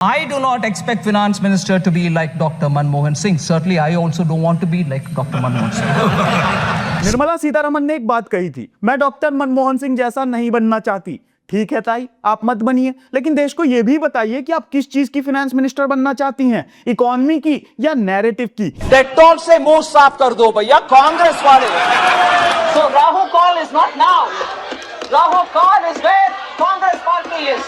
I do not expect finance minister to be like Dr. Manmohan Singh. Certainly, I also don't want to be like Dr. Manmohan Singh. Nirmala Sitharaman ने एक बात कही थी, मैं doctor Manmohan Singh जैसा नहीं बनना चाहती। ठीक है ताई, आप मत बनिए, लेकिन देश को यह भी बताइए कि आप किस चीज की फाइनेंस मिनिस्टर बनना चाहती हैं, इकोनॉमी की या नैरेटिव की। डेटॉल से मुंह साफ कर दो भैया कांग्रेस वाले। So Rahul call is not now. Rahul call is where Congress party is.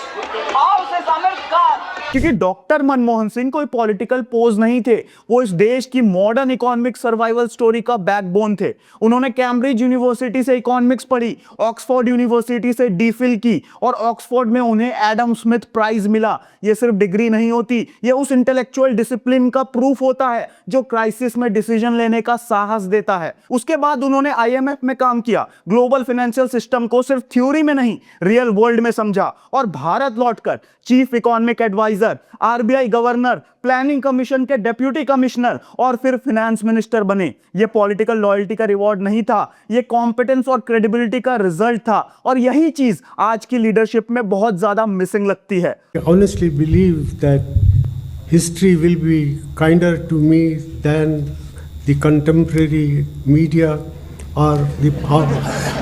House is Amir Khan. क्योंकि डॉक्टर मनमोहन सिंह कोई पॉलिटिकल पोज नहीं थे, वो इस देश की मॉडर्न इकोनॉमिक सर्वाइवल स्टोरी का बैकबोन थे। उन्होंने कैम्ब्रिज यूनिवर्सिटी से इकोनॉमिक्स पढ़ी, ऑक्सफोर्ड यूनिवर्सिटी से डीफिल की और ऑक्सफोर्ड में उन्हें एडम स्मिथ प्राइज मिला। ये सिर्फ डिग्री नहीं होती, ये उस इंटेलेक्चुअल डिसिप्लिन का प्रूफ होता है जो क्राइसिस में डिसीजन लेने का साहस देता है। उसके बाद उन्होंने आईएमएफ में काम किया, ग्लोबल फाइनेंशियल सिस्टम को सिर्फ थ्योरी में नहीं रियल वर्ल्ड में समझा और भारत लौटकर chief economic advisor, RBI governor, planning commission के डेप्यूटी कमिश्नर और फिर फाइनेंस मिनिस्टर बने। ये पॉलिटिकल लॉयल्टी का रिवॉर्ड नहीं था, ये कॉम्पिटेंस और क्रेडिबिलिटी का रिजल्ट था और यही चीज आज की लीडरशिप में बहुत ज्यादा मिसिंग लगती है। I honestly believe that history will be kinder to me than the contemporary media or the power.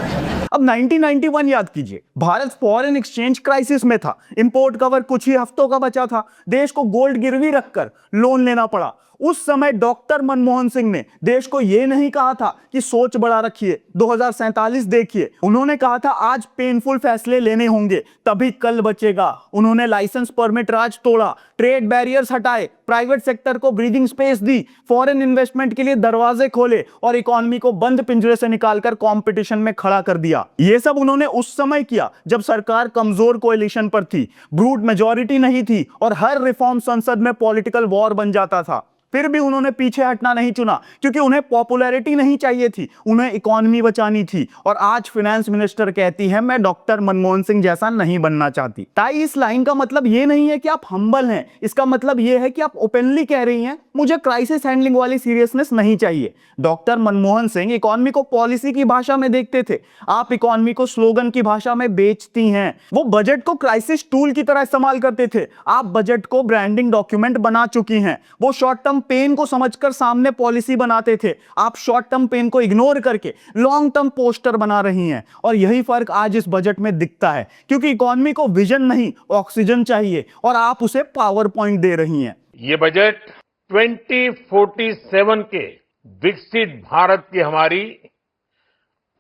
अब 1991 याद कीजिए, भारत फॉरेन एक्सचेंज क्राइसिस में था, इंपोर्ट कवर कुछ ही हफ्तों का बचा था, देश को गोल्ड गिरवी रखकर लोन लेना पड़ा। उस समय डॉक्टर मनमोहन सिंह ने देश को यह नहीं कहा था कि सोच बढ़ा रखिए, 2047 देखिए। उन्होंने कहा था आज पेनफुल फैसले लेने होंगे तभी कल बचेगा। उन्होंने लाइसेंस परमिट राज तोड़ा, ट्रेड बैरियर्स हटाए, प्राइवेट सेक्टर को ब्रीदिंग स्पेस दी, फॉरेन इन्वेस्टमेंट के लिए दरवाजे खोले और इकोनॉमी को बंद पिंजरे से निकालकर कंपटीशन में खड़ा कर दिया। यह सब उन्होंने उस समय किया जब सरकार कमजोर कोएलिशन पर थी, ब्रूट मेजॉरिटी नहीं थी और हर रिफॉर्म संसद में पॉलिटिकल वॉर बन जाता था। फिर भी उन्होंने पीछे हटना नहीं चुना क्योंकि उन्हें पॉपुलैरिटी नहीं चाहिए थी, उन्हें इकोनॉमी बचानी थी। और आज फाइनेंस मिनिस्टर कहती है मैं डॉक्टर मनमोहन सिंह जैसा नहीं बनना चाहती। ताई, इस लाइन का मतलब ये नहीं है कि आप हम्बल हैं, इसका मतलब ये है कि आप ओपनली कह रही हैं मुझे क्राइसिस हैंडलिंग वाली सीरियसनेस नहीं चाहिए। डॉक्टर मनमोहन सिंह इकोनॉमी को पॉलिसी की भाषा में देखते थे, आप इकोनॉमी को स्लोगन की भाषा में बेचती हैं। वो बजट को क्राइसिस टूल की तरह इस्तेमाल करते थे, आप बजट को ब्रांडिंग डॉक्यूमेंट बना चुकी हैं। वो शॉर्ट टर्म पेन को समझकर सामने पॉलिसी बनाते थे, आप शॉर्ट टर्म पेन को इग्नोर करके लॉन्ग टर्म पोस्टर बना रही हैं। और यही फर्क आज इस बजट में दिखता है क्योंकि इकोनॉमी को विजन नहीं ऑक्सीजन चाहिए और आप उसे पावर पॉइंट दे रही हैं। ये बजट 2047 के विकसित भारत की हमारी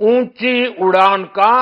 ऊंची उड़ान का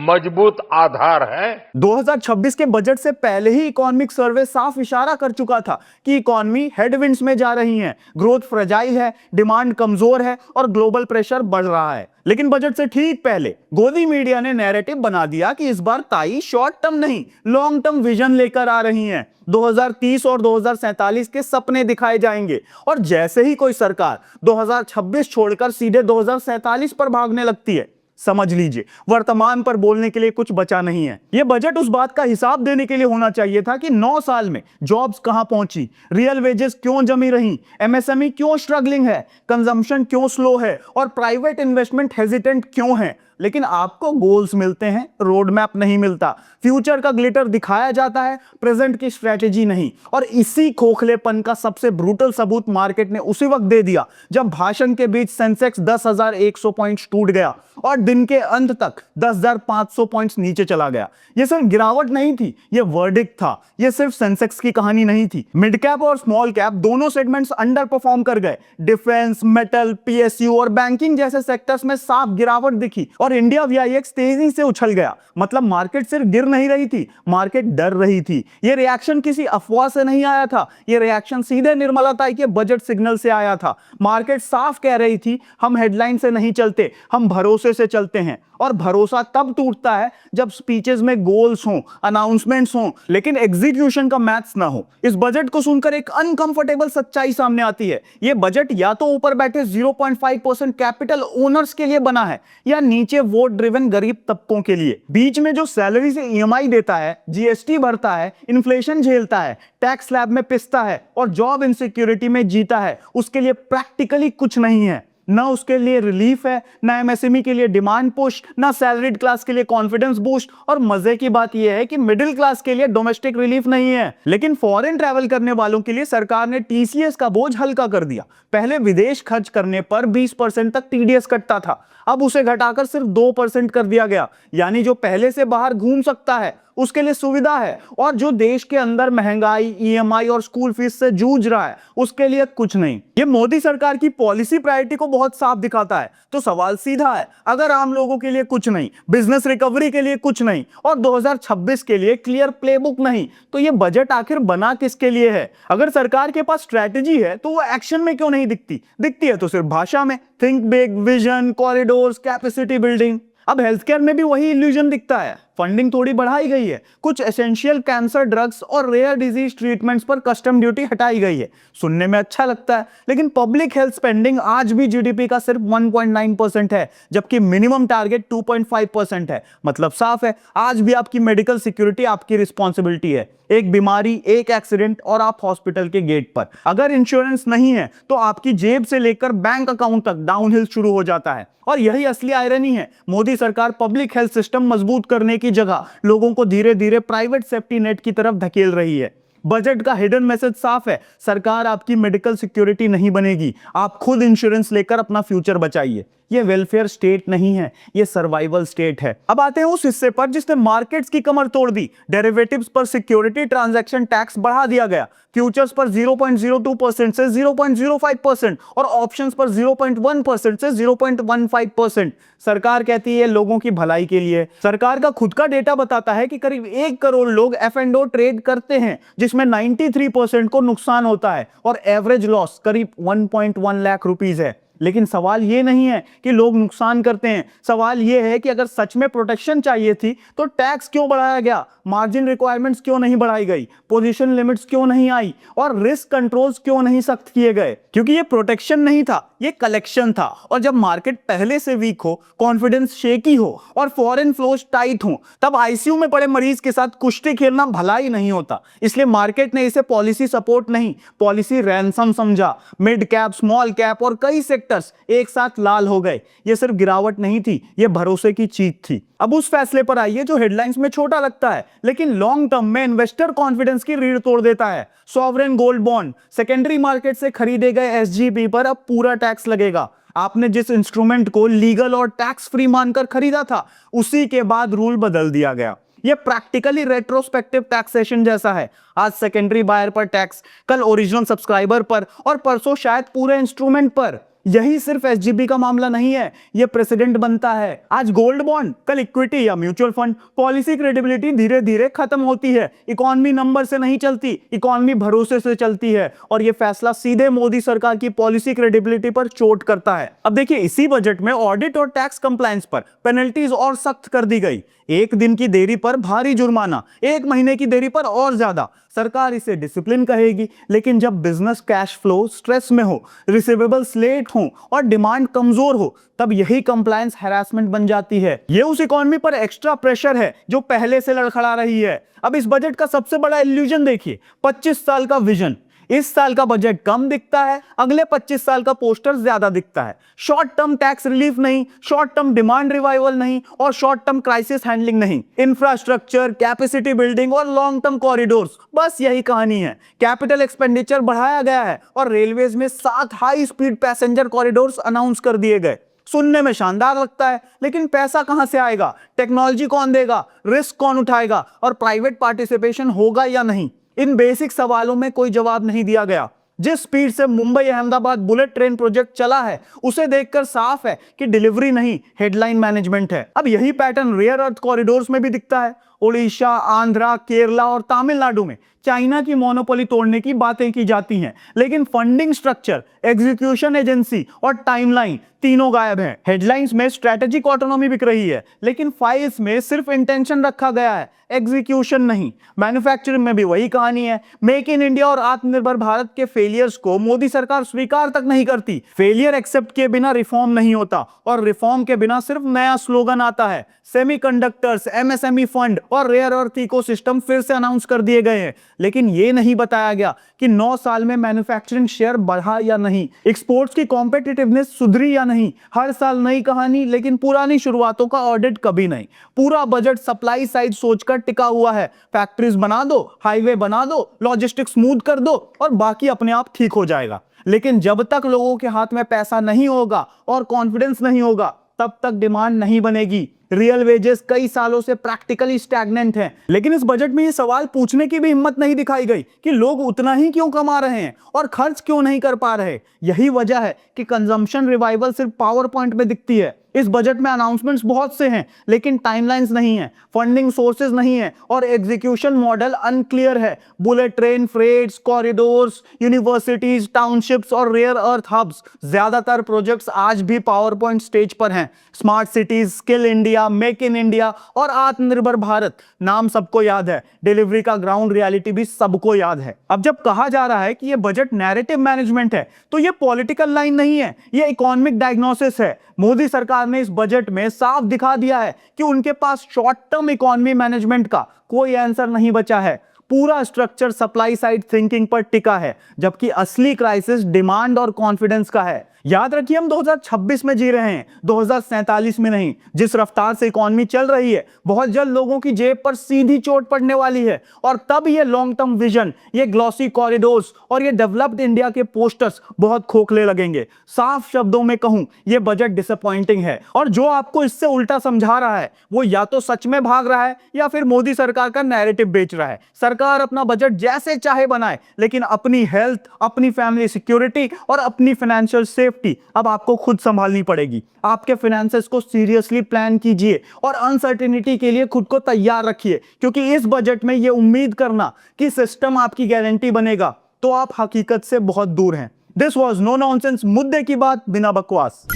मजबूत आधार है। 2026 के बजट से पहले ही इकोनॉमिक सर्वे साफ इशारा कर चुका था कि इकोनॉमी हेडविंड्स में जा रही है, ग्रोथ फ्रेजाइल है, डिमांड कमजोर है और ग्लोबल प्रेशर बढ़ रहा है। लेकिन बजट से ठीक पहले गोदी मीडिया ने नैरेटिव बना दिया कि इस बार ताई शॉर्ट टर्म नहीं लॉन्ग टर्म विजन लेकर आ रही हैं। 2030 और 2047 के सपने दिखाए जाएंगे और जैसे ही कोई सरकार 2026 छोड़कर सीधे 2047 पर भागने लगती है, समझ लीजिए वर्तमान पर बोलने के लिए कुछ बचा नहीं है। यह बजट उस बात का हिसाब देने के लिए होना चाहिए था कि 9 साल में जॉब्स कहां पहुंची, रियल वेजेस क्यों जमी रही, एमएसएमई क्यों स्ट्रगलिंग है, कंजम्पशन क्यों स्लो है और प्राइवेट इन्वेस्टमेंट हेजिटेंट क्यों है। लेकिन आपको गोल्स मिलते हैं, रोड मैप नहीं मिलता, फ्यूचर का ग्लिटर दिखाया जाता है, प्रेजेंट की स्ट्रेटेजी नहीं। और इसी खोखलेपन का सबसे ब्रूटल सबूत मार्केट ने उसी वक्त दे दिया जब भाषण के बीच सेंसेक्स 10,100 पॉइंट्स टूट गया और दिन के अंत तक 10,500 पॉइंट्स नीचे चला गया। यह सिर्फ गिरावट नहीं थी, यह वर्डिक्ट था। यह सिर्फ सेंसेक्स की कहानी नहीं थी, मिड कैप और स्मॉल कैप दोनों सेगमेंट्स अंडर परफॉर्म कर गए। डिफेंस, मेटल, पीएसयू और बैंकिंग जैसे सेक्टर्स में साफ गिरावट दिखी और इंडिया वीआईएक्स तेजी से उछल गया। मतलब मार्केट सिर्फ गिर नहीं रही थी, मार्केट डर रही थी। यह रिएक्शन किसी अफवाह से नहीं आया था, यह रिएक्शन सीधे निर्मला ताई के बजट सिग्नल से आया था। मार्केट साफ कह रही थी हम हेडलाइन से नहीं चलते, हम भरोसे से चलते हैं। और भरोसा तब टूटता है जब स्पीचेस में गोल्स हों, अनाउंसमेंट्स हों, लेकिन एग्जीक्यूशन का मैथ्स ना हो। इस बजट को सुनकर एक अनकंफर्टेबल सच्चाई सामने आती है, यह बजट या तो ऊपर बैठे 0.5% कैपिटल ओनर्स के लिए बना है या नीचे वोट ड्रिवन गरीब तबकों के लिए। बीच में जो सैलरी से ईएमआई देता है, जीएसटी भरता है, इन्फ्लेशन झेलता है, टैक्स स्लैब में पिसता है और जॉब इनसिक्योरिटी में जीता है, उसके लिए प्रैक्टिकली कुछ नहीं है। ना उसके लिए रिलीफ है, ना एमएसएमई के लिए डिमांड पुश, ना सैलरीड क्लास के लिए कॉन्फिडेंस बूस्ट, और मजे की बात यह है कि मिडिल क्लास के लिए डोमेस्टिक रिलीफ नहीं है। लेकिन फॉरेन ट्रैवल करने वालों के लिए सरकार ने टीसीएस का बोझ हल्का कर दिया। पहले विदेश खर्च करने पर 20% तक टीडीएस कटता था, अब उसे घटाकर सिर्फ 2% कर दिया गया। यानी जो पहले से बाहर घूम सकता है उसके लिए सुविधा है, और जो देश के अंदर महंगाई, ईएमआई और स्कूल फीस से जूझ रहा है उसके लिए कुछ नहीं। ये मोदी सरकार की पॉलिसी प्रायोरिटी को बहुत साफ दिखाता है। तो सवाल सीधा है, अगर आम लोगों के लिए कुछ नहीं, बिजनेस रिकवरी के लिए कुछ नहीं और 2026 के लिए क्लियर प्लेबुक नहीं, तो ये बजट आखिर बना किसके लिए है? अगर सरकार के पास स्ट्रैटेजी है तो वो एक्शन में क्यों नहीं दिखती? दिखती है तो सिर्फ भाषा में, think big, vision, corridors, capacity building. अब हेल्थ केयर में भी वही इल्यूजन दिखता है। फंडिंग थोड़ी बढ़ाई गई है, कुछ एसेंशियल कैंसर ड्रग्स और रेयर डिजीज ट्रीटमेंट्स पर कस्टम ड्यूटी हटाई गई है। सुनने में अच्छा लगता है, लेकिन पब्लिक हेल्थ स्पेंडिंग आज भी जीडीपी का सिर्फ 1.9% है, जबकि मिनिमम टारगेट 2.5% है। मतलब साफ है, आज भी आपकी मेडिकल सिक्योरिटी आपकी रिस्पॉन्सिबिलिटी है। एक बीमारी, एक एक्सीडेंट और आप हॉस्पिटल के गेट पर। अगर इंश्योरेंस नहीं है तो आपकी जेब से लेकर बैंक अकाउंट तक डाउनहिल शुरू हो जाता है। और यही असली आयरनी है, मोदी सरकार पब्लिक हेल्थ सिस्टम मजबूत करने की जगह लोगों को धीरे धीरे प्राइवेट सेफ्टी नेट की तरफ धकेल रही है। बजट का हिडन मैसेज साफ है, सरकार आपकी मेडिकल सिक्योरिटी नहीं बनेगी, आप खुद इंश्योरेंस लेकर अपना फ्यूचर बचाइए। ये वेलफेयर स्टेट नहीं है, ये सर्वाइवल स्टेट है। अब आते हैं उस हिस्से पर जिसने मार्केट्स की कमर तोड़ दी। डेरिवेटिव्स पर सिक्योरिटी ट्रांजैक्शन टैक्स बढ़ा दिया गया। फ्यूचर्स पर 0.02% से 0.05% और ऑप्शंस पर 0.1% से 0.15%। सरकार कहती है लोगों की भलाई के लिए। सरकार का खुद का डेटा बताता है कि करीब 1 करोड़ लोग F&O ट्रेड करते हैं, जिसमें 93% को नुकसान होता है और एवरेज लॉस करीब 1.1 लाख रुपीस है। लेकिन सवाल ये नहीं है कि लोग नुकसान करते हैं, सवाल ये है कि अगर सच में प्रोटेक्शन चाहिए थी तो टैक्स क्यों बढ़ाया गया, मार्जिन रिक्वायरमेंट्स क्यों नहीं बढ़ाई गई, पोजीशन लिमिट्स क्यों नहीं आई और रिस्क कंट्रोल्स क्यों नहीं सख्त किए गए? क्योंकि ये प्रोटेक्शन नहीं था, ये कलेक्शन था। और जब मार्केट पहले से वीक हो, कॉन्फिडेंस शेकी हो और फॉरेन फ्लोज टाइट हो, तब आईसीयू में पड़े मरीज के साथ कुश्ती खेलना भलाई नहीं होता। इसलिए मार्केट ने इसे पॉलिसी सपोर्ट नहीं, पॉलिसी रैंसम समझा। मिड कैप, स्मॉल कैप और कई सेक्टर्स एक साथ लाल हो गए। ये सिर्फ गिरावट नहीं थी, ये भरोसे की जीत थी। अब उस फैसले पर आइए जो हेडलाइंस में छोटा लगता है लेकिन लॉन्ग टर्म में इन्वेस्टर कॉन्फिडेंस की रीढ़ तोड़ देता है। Sovereign gold bond, secondary market से खरीदे गए एसजीपी पर अब पूरा टैक्स लगेगा। आपने जिस इंस्ट्रूमेंट को लीगल और टैक्स फ्री मानकर खरीदा था, उसी के बाद रूल बदल दिया गया। ये प्रैक्टिकली रेट्रोस्पेक्टिव टैक्सेशन जैसा है। आज सेकेंडरी बायर पर टैक्स, कल ओरिजिनल सब्सक्राइबर पर और परसों शायद पूरे इंस्ट्रूमेंट पर। यही सिर्फ एसजीपी का मामला नहीं है, यह प्रेसिडेंट बनता है। आज गोल्ड बॉन्ड, कल इक्विटी या म्यूचुअल फंड। पॉलिसी क्रेडिबिलिटी धीरे धीरे खत्म होती है। इकोनॉमी नंबर से नहीं चलती, इकोनॉमी भरोसे से चलती है। और यह फैसला सीधे मोदी सरकार की पॉलिसी क्रेडिबिलिटी पर चोट करता है। अब देखिए, इसी बजट में ऑडिट और टैक्स कंप्लायंस पर पेनल्टीज और सख्त कर दी गई। 1 दिन की देरी पर भारी जुर्माना, 1 महीने की देरी पर और ज्यादा। सरकार इसे डिसिप्लिन कहेगी, लेकिन जब बिजनेस कैश फ्लो स्ट्रेस में हो, रिसीवेबल्स लेट हो और डिमांड कमजोर हो, तब यही कंप्लायंस हैरासमेंट बन जाती है। ये उस इकोनॉमी पर एक्स्ट्रा प्रेशर है जो पहले से लड़खड़ा रही है। अब इस बजट का सबसे बड़ा इल्यूजन देखिए, 25 साल का विजन। इस साल का बजट कम दिखता है, अगले 25 साल का पोस्टर ज्यादा दिखता है। शॉर्ट टर्म टैक्स रिलीफ नहीं, शॉर्ट टर्म डिमांड रिवाइवल नहीं और शॉर्ट टर्म क्राइसिस हैंडलिंग नहीं। इंफ्रास्ट्रक्चर, कैपेसिटी बिल्डिंग और लॉन्ग टर्म कॉरिडोर्स, बस यही कहानी है। कैपिटल एक्सपेंडिचर बढ़ाया गया है और रेलवेज में 7 high speed passenger corridors announce कर दिए गए। सुनने में शानदार लगता है, लेकिन पैसा कहां से आएगा, टेक्नोलॉजी कौन देगा, रिस्क कौन उठाएगा और प्राइवेट पार्टिसिपेशन होगा या नहीं? इन बेसिक सवालों में कोई जवाब नहीं दिया गया। जिस स्पीड से Mumbai Ahmedabad bullet train project चला है, उसे देखकर साफ है कि डिलीवरी नहीं, हेडलाइन मैनेजमेंट है। अब यही पैटर्न रेयर अर्थ कॉरिडोर्स में भी दिखता है। ओडिशा, आंध्रा, केरला और तमिलनाडु में चाइना की मोनोपोली तोड़ने की बातें की जाती हैं, लेकिन फंडिंग स्ट्रक्चर, एग्जीक्यूशन एजेंसी और टाइमलाइन तीनों गायब हैं। हेडलाइंस में स्ट्रेटेजिक ऑटोनॉमी बिक रही है, लेकिन फाइल्स में सिर्फ इंटेंशन रखा गया है, एग्जीक्यूशन नहीं। मैन्युफैक्चरिंग में भी वही कहानी है। मेक इन इंडिया और आत्मनिर्भर भारत के फेलियर्स को मोदी सरकार स्वीकार तक नहीं करती। फेलियर एक्सेप्ट किए बिना रिफॉर्म नहीं होता और रिफॉर्म के बिना सिर्फ नया स्लोगन आता है। सेमीकंडक्टर्स, एमएसएमई फंड और रेयर अर्थ इकोसिस्टम फिर से अनाउंस कर दिए गए हैं। लेकिन ये नहीं बताया गया कि 9 साल में मैन्युफैक्चरिंग शेयर बढ़ा या नहीं, एक्सपोर्ट्स की कॉम्पिटिटिवनेस सुधरी या नहीं। हर साल नई कहानी, लेकिन पुरानी शुरुआतों का ऑडिट कभी नहीं। पूरा बजट सप्लाई साइड सोचकर टिका हुआ है। फैक्ट्रीज बना दो, हाईवे बना दो, लॉजिस्टिक्स स्मूथ कर दो और बाकी अपने आप ठीक हो जाएगा। लेकिन जब तक लोगों के हाथ में पैसा नहीं होगा और कॉन्फिडेंस नहीं होगा, तब तक डिमांड नहीं बनेगी। रियल वेजेस कई सालों से प्रैक्टिकली स्टैग्नेंट हैं। लेकिन इस बजट में ये सवाल पूछने की भी हिम्मत नहीं दिखाई गई कि लोग उतना ही क्यों कमा रहे हैं और खर्च क्यों नहीं कर पा रहे। यही वजह है कि कंजम्पशन रिवाइवल सिर्फ पावर पॉइंट में दिखती है। इस बजट में अनाउंसमेंट्स बहुत से हैं, लेकिन टाइमलाइंस नहीं है, फंडिंग सोर्सेज नहीं है और एग्जीक्यूशन मॉडल अनक्लियर है। Bullet train, freights, corridors, universities, townships और रेयर अर्थ हब्स, ज्यादातर प्रोजेक्ट्स आज भी पावर पॉइंट स्टेज पर हैं। Smart cities, skill India, make in India और आत्मनिर्भर भारत, नाम सबको याद है, डिलीवरी का ग्राउंड रियलिटी भी सबको याद है। अब जब कहा जा रहा है कि यह बजट नैरेटिव मैनेजमेंट है, तो यह पॉलिटिकल लाइन नहीं है, यह इकोनॉमिक डायग्नोसिस है। मोदी सरकार ने इस बजट में साफ दिखा दिया है कि उनके पास शॉर्ट टर्म इकोनॉमी मैनेजमेंट का कोई आंसर नहीं बचा है। पूरा स्ट्रक्चर सप्लाई साइड थिंकिंग पर टिका है, जबकि असली क्राइसिस डिमांड और कॉन्फिडेंस का है। याद रखिए, हम 2026 में जी रहे हैं, 2047 में नहीं। जिस रफ्तार से इकोनॉमी चल रही है, बहुत जल्द लोगों की जेब पर सीधी चोट पड़ने वाली है और तब ये लॉन्ग टर्म विजन, ये ग्लॉसी कॉरिडोर्स और ये डेवलप्ड इंडिया के पोस्टर्स बहुत खोखले लगेंगे। साफ शब्दों में कहूं, ये बजट डिसअपॉइंटिंग है और जो आपको इससे उल्टा समझा रहा है, वो या तो सच में भाग रहा है या फिर मोदी सरकार का नैरेटिव बेच रहा है। सरकार अपना बजट जैसे चाहे बनाए, लेकिन अपनी हेल्थ, अपनी फैमिली सिक्योरिटी और अपनी फाइनेंशियल सेफ्टी अब आपको खुद संभालनी पड़ेगी। आपके फाइनेंसेस को सीरियसली प्लान कीजिए और अनसर्टेनिटी के लिए खुद को तैयार रखिए, क्योंकि इस बजट में यह उम्मीद करना कि सिस्टम आपकी गारंटी बनेगा, तो आप हकीकत से बहुत दूर हैं। दिस वॉज नो नॉनसेंस, मुद्दे की बात बिना बकवास।